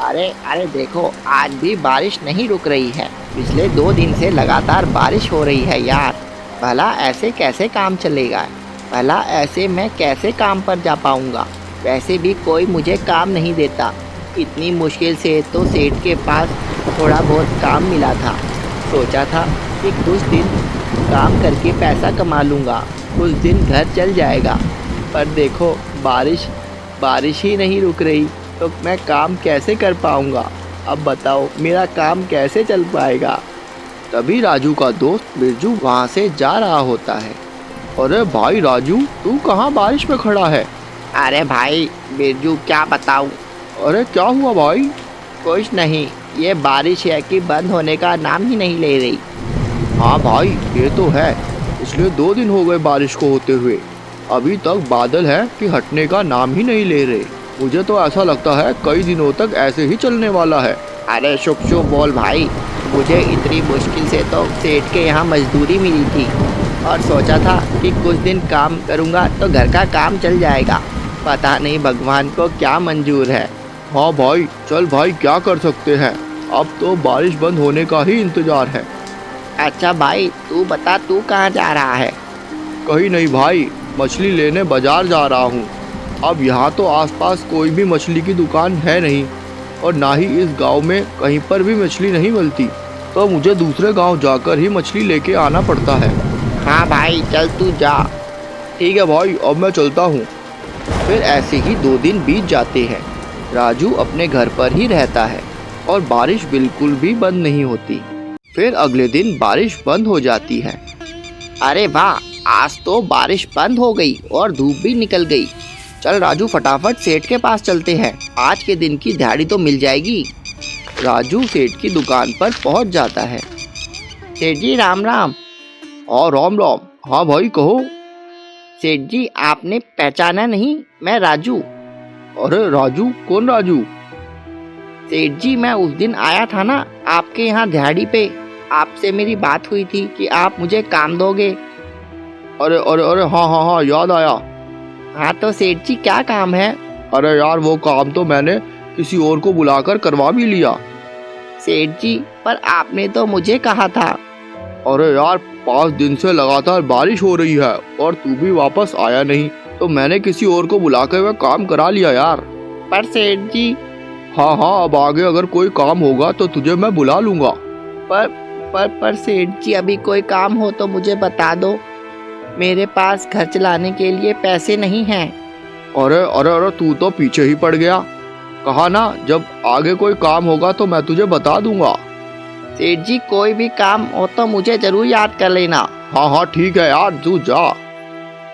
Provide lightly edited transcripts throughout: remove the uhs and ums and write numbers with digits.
अरे अरे देखो, आज भी बारिश नहीं रुक रही है। पिछले 2 दिन से लगातार बारिश हो रही है यार। भला ऐसे कैसे काम चलेगा? भला ऐसे मैं कैसे काम पर जा पाऊंगा? वैसे भी कोई मुझे काम नहीं देता। इतनी मुश्किल से तो सेठ के पास थोड़ा बहुत काम मिला था। सोचा था कि कुछ दिन काम करके पैसा कमा लूँगा, कुछ दिन घर चल जाएगा। पर देखो, बारिश ही नहीं रुक रही, तो मैं काम कैसे कर पाऊँगा? अब बताओ, मेरा काम कैसे चल पाएगा? तभी राजू का दोस्त बिरजू वहाँ से जा रहा होता है। अरे भाई राजू, तू कहाँ बारिश में खड़ा है? अरे भाई बिरजू, क्या बताऊँ? अरे क्या हुआ भाई? कुछ नहीं, ये बारिश है कि बंद होने का नाम ही नहीं ले रही। हाँ भाई, ये तो है। पिछले 2 दिन हो गए बारिश को होते हुए, अभी तक बादल है कि हटने का नाम ही नहीं ले रहे। मुझे तो ऐसा लगता है कई दिनों तक ऐसे ही चलने वाला है। अरे शुभ शुभ बोल भाई। मुझे इतनी मुश्किल से तो सेठ के यहाँ मजदूरी मिली थी और सोचा था कि कुछ दिन काम करूँगा तो घर का काम चल जाएगा। पता नहीं भगवान को क्या मंजूर है। हाँ भाई, चल भाई, क्या कर सकते हैं, अब तो बारिश बंद होने का ही इंतजार है। अच्छा भाई, तू बता, तू कहाँ जा रहा है? कहीं नहीं भाई, मछली लेने बाजार जा रहा हूँ। अब यहाँ तो आसपास कोई भी मछली की दुकान है नहीं, और ना ही इस गांव में कहीं पर भी मछली नहीं मिलती, तो मुझे दूसरे गांव जाकर ही मछली लेके आना पड़ता है। हाँ भाई, चल तू जा। ठीक है भाई, अब मैं चलता हूँ। फिर ऐसे ही 2 दिन बीत जाते हैं। राजू अपने घर पर ही रहता है और बारिश बिल्कुल भी बंद नहीं होती। फिर अगले दिन बारिश बंद हो जाती है। अरे वाह, आज तो बारिश बंद हो गई और धूप भी निकल गई। चल राजू, फटाफट सेठ के पास चलते हैं, आज के दिन की दिहाड़ी तो मिल जाएगी। राजू सेठ की दुकान पर पहुंच जाता है। सेठ जी राम राम। और राम राम। हाँ भाई, कहो। सेठ जी, आपने पहचाना नहीं? मैं राजू। अरे राजू? कौन राजू? सेठ जी, मैं उस दिन आया था ना आपके यहाँ दिहाड़ी पे, आपसे मेरी बात हुई थी कि आप मुझे काम दोगे। अरे अरे अरे, हाँ हाँ हाँ, याद आया। हाँ तो सेठ जी, क्या काम है? अरे यार, वो काम तो मैंने किसी और को बुलाकर करवा भी लिया। सेठ जी, पर आपने तो मुझे कहा था। अरे यार, 5 दिन से लगातार बारिश हो रही है और तू भी वापस आया नहीं, तो मैंने किसी और को बुलाकर वह काम करा लिया यार। पर सेठ जी। हाँ हाँ, अब आगे अगर कोई काम होगा तो तुझे मैं बुला लूंगा। पर सेठ जी, अभी कोई काम हो तो मुझे बता दो, मेरे पास घर चलाने के लिए पैसे नहीं हैं। अरे अरे अरे, तू तो पीछे ही पड़ गया। कहा ना, जब आगे कोई काम होगा तो मैं तुझे बता दूंगा। सेठ जी, कोई भी काम हो तो मुझे जरूर याद कर लेना। हाँ हाँ ठीक है यार, तू जा।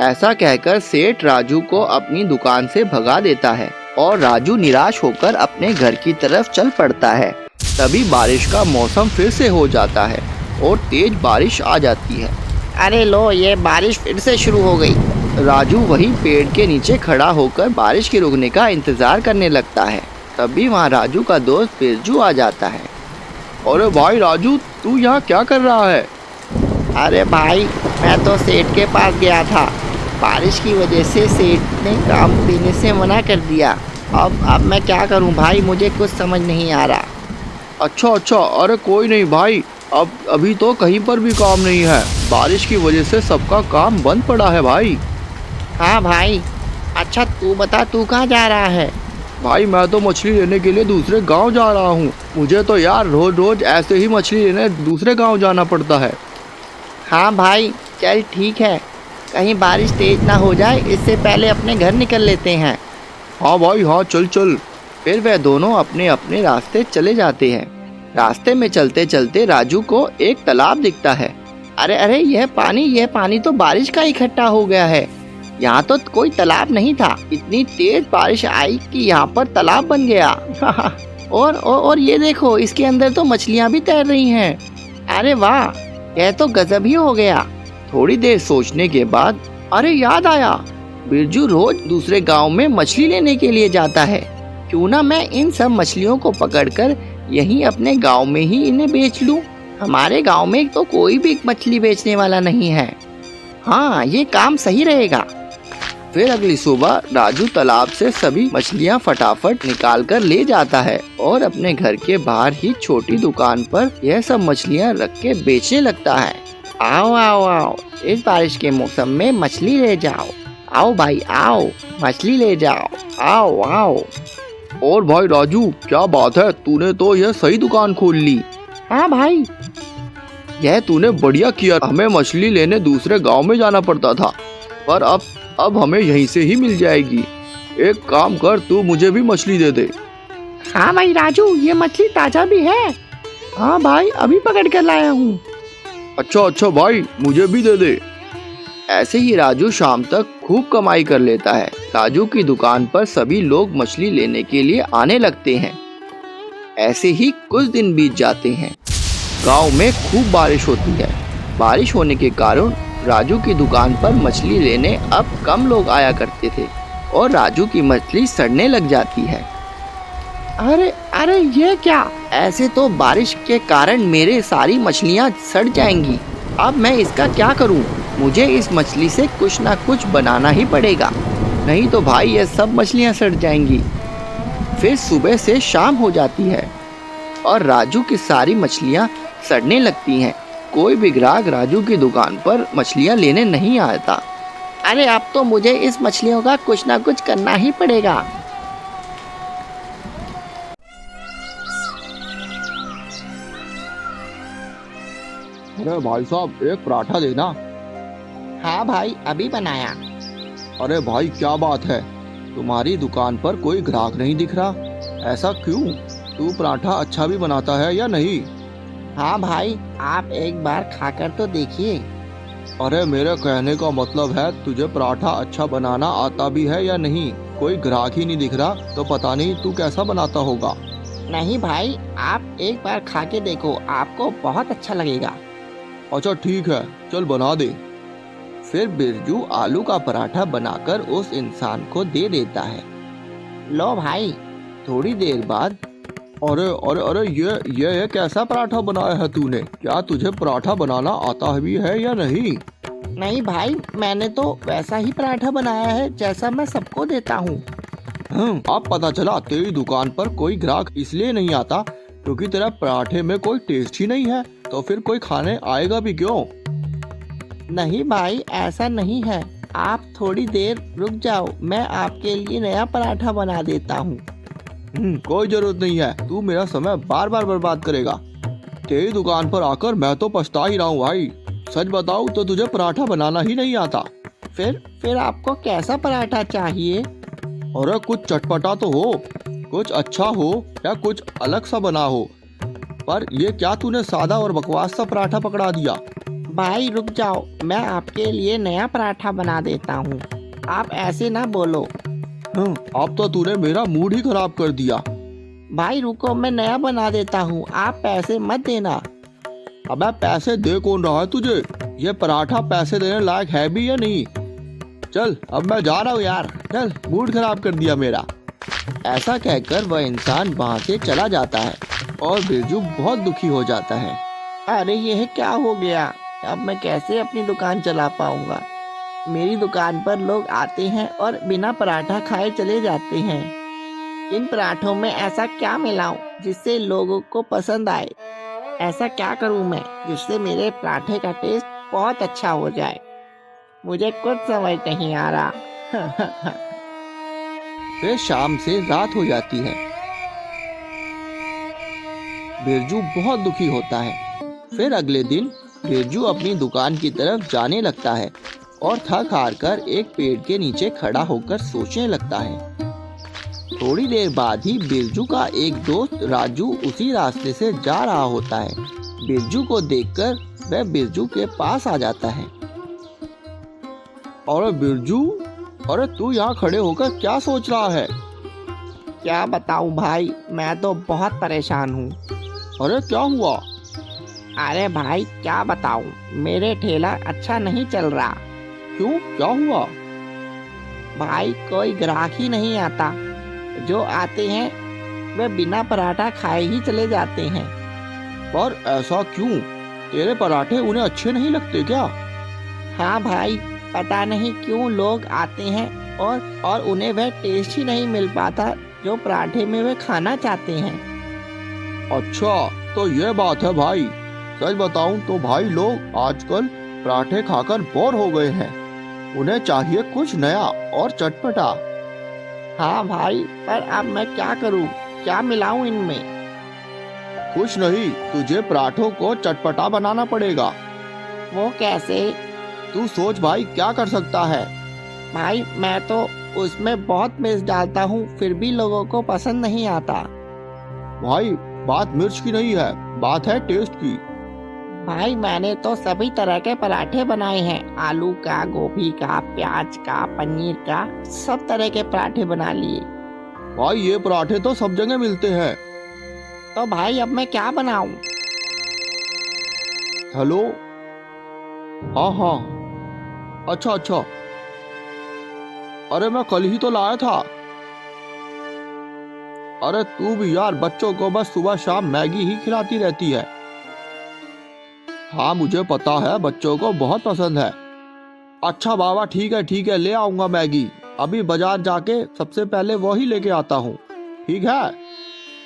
ऐसा कहकर सेठ राजू को अपनी दुकान से भगा देता है और राजू निराश होकर अपने घर की तरफ चल पड़ता है। तभी बारिश का मौसम फिर से हो जाता है और तेज बारिश आ जाती है। अरे लो, ये बारिश फिर से शुरू हो गई। राजू वहीं पेड़ के नीचे खड़ा होकर बारिश के रुकने का इंतजार करने लगता है। तभी वहाँ राजू का दोस्त बिरजू आ जाता है। अरे भाई राजू, तू यहाँ क्या कर रहा है? अरे भाई, मैं तो सेठ के पास गया था। बारिश की वजह से सेठ ने काम देने से मना कर दिया। अब मैं क्या करूं भाई, मुझे कुछ समझ नहीं आ रहा। अच्छा, अरे कोई नहीं भाई, अब अभी तो कहीं पर भी काम नहीं है। बारिश की वजह से सबका काम बंद पड़ा है भाई। हाँ भाई। अच्छा तू बता, तू कहाँ जा रहा है? भाई मैं तो मछली लेने के लिए दूसरे गांव जा रहा हूँ। मुझे तो यार रोज रोज ऐसे ही मछली लेने दूसरे गांव जाना पड़ता है। हाँ भाई, चल ठीक है, कहीं बारिश तेज ना हो जाए, इससे पहले अपने घर निकल लेते हैं। हाँ भाई हाँ, चल चल। फिर वह दोनों अपने अपने रास्ते चले जाते हैं। रास्ते में चलते चलते राजू को एक तालाब दिखता है। अरे अरे, यह पानी तो बारिश का इकट्ठा हो गया है। यहाँ तो कोई तालाब नहीं था, इतनी तेज बारिश आई कि यहाँ पर तालाब बन गया। और ये देखो, इसके अंदर तो मछलियाँ भी तैर रही हैं। अरे वाह, यह तो गजब ही हो गया। थोड़ी देर सोचने के बाद अरे याद आया, बिरजू रोज दूसरे गांव में मछली लेने के लिए जाता है। क्यों ना मैं इन सब मछलियों को पकड़कर यहीं अपने गांव में ही इन्हें बेच लूं। हमारे गांव में तो कोई भी मछली बेचने वाला नहीं है। हाँ, ये काम सही रहेगा। फिर अगली सुबह राजू तालाब से सभी मछलियाँ फटाफट निकाल कर ले जाता है और अपने घर के बाहर ही छोटी दुकान पर यह सब मछलियाँ रख के बेचने लगता है। आओ आओ आओ, इस बारिश के मौसम में मछली ले जाओ। आओ भाई आओ, मछली ले जाओ, आओ आओ। और भाई राजू, क्या बात है, तूने तो यह सही दुकान खोल ली। हाँ भाई, यह तूने बढ़िया किया। हमें मछली लेने दूसरे गांव में जाना पड़ता था, पर अब हमें यहीं से ही मिल जाएगी। एक काम कर, तू मुझे भी मछली दे दे। हाँ भाई राजू, ये मछली ताजा भी है। हाँ भाई, अभी पकड़ कर लाया हूँ। अच्छा भाई, मुझे भी दे दे। ऐसे ही राजू शाम तक खूब कमाई कर लेता है। राजू की दुकान पर सभी लोग मछली लेने के लिए आने लगते हैं। ऐसे ही कुछ दिन बीत जाते हैं। गांव में खूब बारिश होती है। बारिश होने के कारण राजू की दुकान पर मछली लेने अब कम लोग आया करते थे और राजू की मछली सड़ने लग जाती है। अरे अरे, ये क्या? ऐसे तो बारिश के कारण मेरे सारी मछलियाँ सड़ जाएंगी। अब मैं इसका क्या करूँ? मुझे इस मछली से कुछ ना कुछ बनाना ही पड़ेगा, नहीं तो भाई ये सब मछलियाँ सड़ जाएंगी। फिर सुबह से शाम हो जाती है और राजू की सारी मछलियाँ सड़ने लगती हैं। कोई भी ग्राहक राजू की दुकान पर मछलियाँ लेने नहीं आता। अरे अब तो मुझे इस मछलियों का कुछ ना कुछ करना ही पड़ेगा। अरे भाई साहब, एक पराठा देना। हाँ भाई, अभी बनाया। अरे भाई, क्या बात है, तुम्हारी दुकान पर कोई ग्राहक नहीं दिख रहा, ऐसा क्यों? तू पराठा अच्छा भी बनाता है या नहीं? हाँ भाई, आप एक बार खाकर तो देखिए। अरे मेरे कहने का मतलब है, तुझे पराठा अच्छा बनाना आता भी है या नहीं? कोई ग्राहक ही नहीं दिख रहा तो पता नहीं तू कैसा बनाता होगा। नहीं भाई, आप एक बार खा के देखो, आपको बहुत अच्छा लगेगा। अच्छा ठीक है, चल बना दे। फिर बिरजू आलू का पराठा बनाकर उस इंसान को दे देता है। लो भाई। थोड़ी देर बाद, अरे अरे अरे, ये कैसा पराठा बनाया है तूने? क्या तुझे पराठा बनाना आता भी है या नहीं? नहीं भाई, मैंने तो वैसा ही पराठा बनाया है जैसा मैं सबको देता हूँ। अब पता चला तेरी दुकान पर कोई ग्राहक इसलिए नहीं आता क्योंकि तेरा पराठे में कोई टेस्ट ही नहीं है। तो फिर कोई खाने आएगा भी क्यों? नहीं भाई, ऐसा नहीं है। आप थोड़ी देर रुक जाओ, मैं आपके लिए नया पराठा बना देता हूँ। कोई जरूरत नहीं है, तू मेरा समय बार बार बर्बाद करेगा। तेरी दुकान पर आकर मैं तो पछता ही रहा हूँ भाई। सच बताऊँ तो तुझे पराठा बनाना ही नहीं आता। फिर आपको कैसा पराठा चाहिए? अरे कुछ चटपटा तो हो, कुछ अच्छा हो या कुछ अलग सा बना हो। पर ये क्या तूने सादा और बकवास सा पराठा पकड़ा दिया? भाई रुक जाओ, मैं आपके लिए नया पराठा बना देता हूँ। आप ऐसे ना बोलो। अब तो तूने मेरा मूड ही खराब कर दिया। भाई रुको, मैं नया बना देता हूँ, आप पैसे मत देना। अबे पैसे दे कौन रहा है तुझे? ये पराठा पैसे देने लायक है भी या नहीं? चल अब मैं जा रहा हूँ यार, चल, मूड खराब कर दिया मेरा। ऐसा कहकर वह इंसान वहाँ से चला जाता है और बिरजू बहुत दुखी हो जाता है। अरे यह क्या हो गया? अब मैं कैसे अपनी दुकान चला पाऊंगा? मेरी दुकान पर लोग आते हैं और बिना पराठा खाए चले जाते हैं। इन पराठों में ऐसा क्या मिलाऊं जिससे लोगों को पसंद आए? ऐसा क्या करूं मैं जिससे मेरे पराठे का टेस्ट बहुत अच्छा हो जाए? मुझे कुछ समझ नहीं आ रहा। फिर शाम से रात हो जाती है। बिरजू बहुत दुखी होता है। फिर अगले दिन बिरजू अपनी दुकान की तरफ जाने लगता है और थक हार कर एक पेड़ के नीचे खड़ा होकर सोचने लगता है। थोड़ी देर बाद ही बिरजू का एक दोस्त राजू उसी रास्ते से जा रहा होता है। बिरजू को देखकर वह बिरजू के पास आ जाता है। अरे बिरजू, अरे तू यहाँ खड़े होकर क्या सोच रहा है? क्या बताऊं भाई, मैं तो बहुत परेशान हूँ। अरे क्या हुआ? अरे भाई क्या बताऊं, मेरे ठेला अच्छा नहीं चल रहा। क्यों, क्या हुआ? भाई कोई ग्राहक ही नहीं आता। जो आते हैं वे बिना पराठा खाए ही चले जाते हैं। पर ऐसा क्यों? तेरे पराठे उन्हें अच्छे नहीं लगते क्या? हाँ भाई, पता नहीं क्यों लोग आते हैं और उन्हें वह टेस्ट ही नहीं मिल पाता जो पराठे में वे खाना चाहते हैं। अच्छा, तो ये बात है भाई। सच बताऊं तो भाई लोग आजकल पराठे खाकर बोर हो गए हैं। उन्हें चाहिए कुछ नया और चटपटा। हाँ भाई, पर अब मैं क्या करूं? क्या मिलाऊं इनमें? कुछ नहीं, तुझे पराठों को चटपटा बनाना पड़ेगा। वो कैसे? तू सोच भाई, क्या कर सकता है। भाई मैं तो उसमें बहुत मिर्च डालता हूँ, फिर भी लोगों को पसंद नहीं आता। भाई बात मिर्च की नहीं है, बात है टेस्ट की। भाई मैंने तो सभी तरह के पराठे बनाए हैं, आलू का, गोभी का, प्याज का, पनीर का, सब तरह के पराठे बना लिए। भाई ये पराठे तो सब जगह मिलते हैं। तो भाई अब मैं क्या बनाऊं? हेलो, हाँ हाँ, अच्छा अच्छा, अरे मैं कल ही तो लाया था। अरे तू भी यार बच्चों को बस सुबह शाम मैगी ही खिलाती रहती है। हाँ मुझे पता है, बच्चों को बहुत पसंद है। अच्छा बाबा, ठीक है, ले आऊंगा मैगी। अभी बाजार जाके सबसे पहले वही लेके आता हूँ। ठीक है,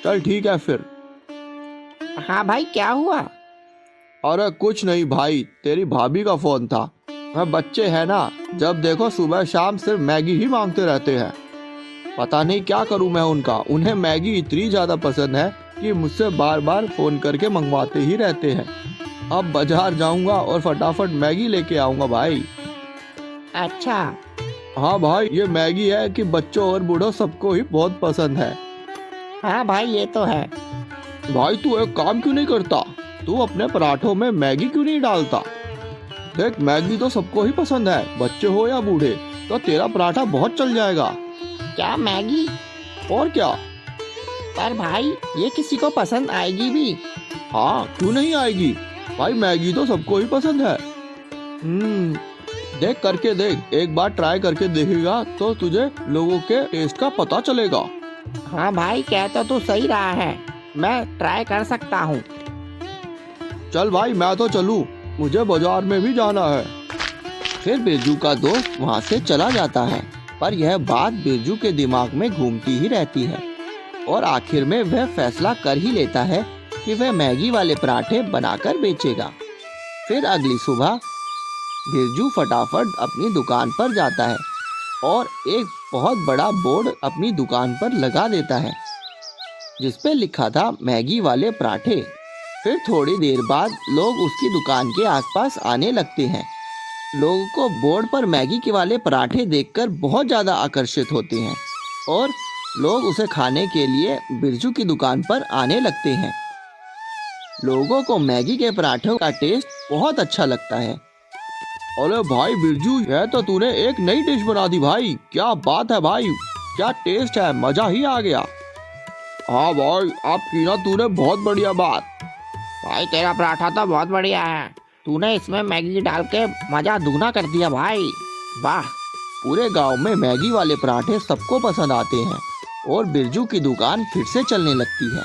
चल ठीक है फिर। हाँ भाई, क्या हुआ? अरे कुछ नहीं भाई, तेरी भाभी का फोन था। वह बच्चे हैं ना, जब देखो सुबह शाम सिर्फ मैगी ही मांगते रहते हैं। पता नहीं क्या करूं मैं उनका। उन्हें मैगी इतनी ज्यादा पसंद है कि मुझसे बार बार फोन करके मंगवाते ही रहते हैं। अब बाजार जाऊंगा और फटाफट मैगी लेके आऊंगा भाई। अच्छा। हाँ भाई, ये मैगी है कि बच्चों और बूढ़ों सबको ही बहुत पसंद है। हाँ भाई, ये तो है। भाई तू एक काम क्यों नहीं करता? तू अपने पराठों में मैगी क्यों नहीं डालता? देख, मैगी तो सबको ही पसंद है, बच्चे हो या बूढ़े। तो तेरा पराठा बहुत चल जाएगा। क्या मैगी? और क्या। पर भाई ये किसी को पसंद आएगी भी? हाँ क्यों नहीं आएगी भाई, मैगी तो सबको ही पसंद है। देख, करके देख, एक बार ट्राई करके देखेगा तो तुझे लोगों के टेस्ट का पता चलेगा। हाँ भाई, कहता तो सही रहा है, मैं ट्राई कर सकता हूँ। चल भाई, मैं तो चलूँ, मुझे बाजार में भी जाना है। फिर बिरजू का दोस्त वहाँ से चला जाता है, पर यह बात बिरजू के दिमाग में घूमती ही रहती है और आखिर में वह फैसला कर ही लेता है कि वह मैगी वाले पराठे बनाकर बेचेगा। फिर अगली सुबह बिरजू फटाफट अपनी दुकान पर जाता है और एक बहुत बड़ा बोर्ड अपनी दुकान पर लगा देता है जिस पे लिखा था मैगी वाले पराठे। फिर थोड़ी देर बाद लोग उसकी दुकान के आसपास आने लगते हैं। लोगों को बोर्ड पर मैगी के वाले पराठे देखकर बहुत ज़्यादा आकर्षित होते हैं और लोग उसे खाने के लिए बिरजू की दुकान पर आने लगते हैं। लोगों को मैगी के पराठों का टेस्ट बहुत अच्छा लगता है। अरे भाई बिरजू, यह तो तूने एक नई डिश बना दी भाई। क्या बात है भाई, क्या टेस्ट है, मजा ही आ गया। हाँ भाई, अब की ना तूने बहुत बढ़िया बात। भाई तेरा पराठा तो बहुत बढ़िया है, तूने इसमें मैगी डाल के मजा दुगना कर दिया भाई, वाह। पूरे गांव में मैगी वाले पराठे सबको पसंद आते हैं और बिरजू की दुकान फिर से चलने लगती है।